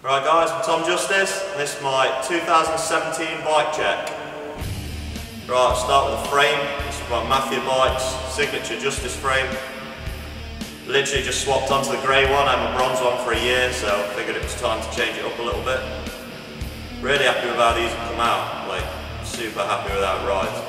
Right guys, I'm Tom Justice, and this is my 2017 bike check. Right, I'll start with the frame. This is my Mafiabike's signature Justice frame. Literally just swapped onto the grey one. I had my bronze one for a year, so I figured it was time to change it up a little bit. Really happy with how these have come out, like super happy with how it rides.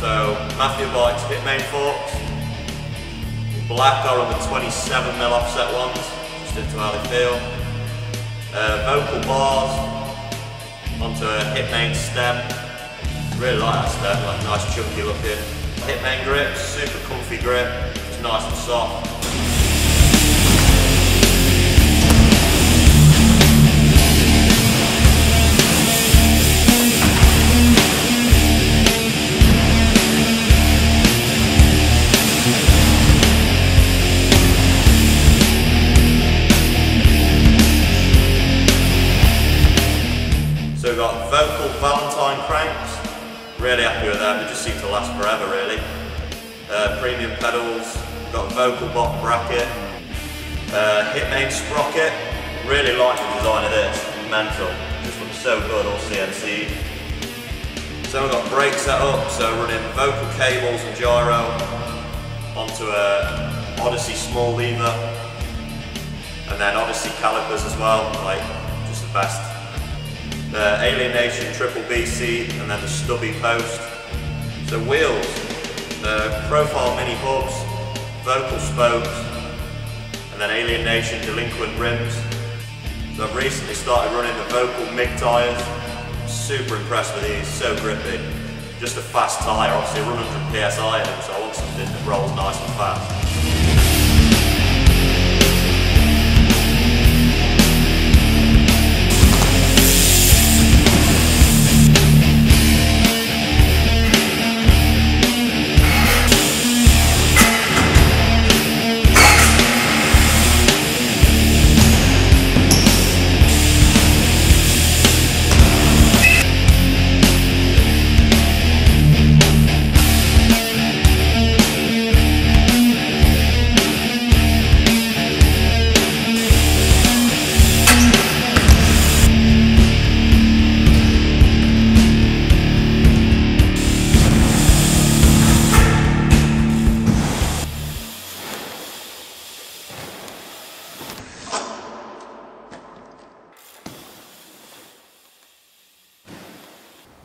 So, Mafiabike's hip main forks. In black are on the 27mm offset ones, just into how they feel. Vocal bars onto a hip main stem. Really like that stem, like nice chunky looking. Hip main grip, super comfy grip, it's nice and soft. So we've got Vocal Valentine cranks, really happy with them, they just seem to last forever really. Premium pedals, got Vocal bot bracket, hip main sprocket, really like the design of this, mental, just looks so good, all CNC. So we've got brake set up, so running Vocal cables and gyro onto a Odyssey small lever, and then Odyssey calipers as well, like just the best. The Alienation triple B seat, and then the stubby post. So wheels, profile mini hubs, Vocal spokes, and then Alienation delinquent rims. So I've recently started running the Vocal MIG tyres. Super impressed with these, so grippy. Just a fast tyre, obviously 100 PSI in them, so I want something that rolls nice and fast.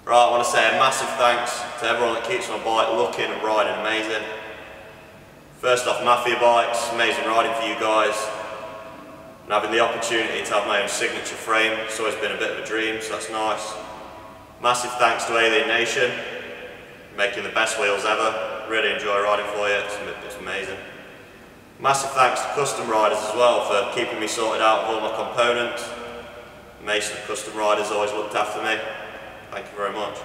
Right, I want to say a massive thanks to everyone that keeps my bike looking and riding amazing. First off, Mafiabike's, amazing riding for you guys. And having the opportunity to have my own signature frame, it's always been a bit of a dream, so that's nice. Massive thanks to Alienation, making the best wheels ever. Really enjoy riding for you, it's amazing. Massive thanks to Custom Riders as well for keeping me sorted out with all my components. Mason of Custom Riders always looked after me. Thank you very much.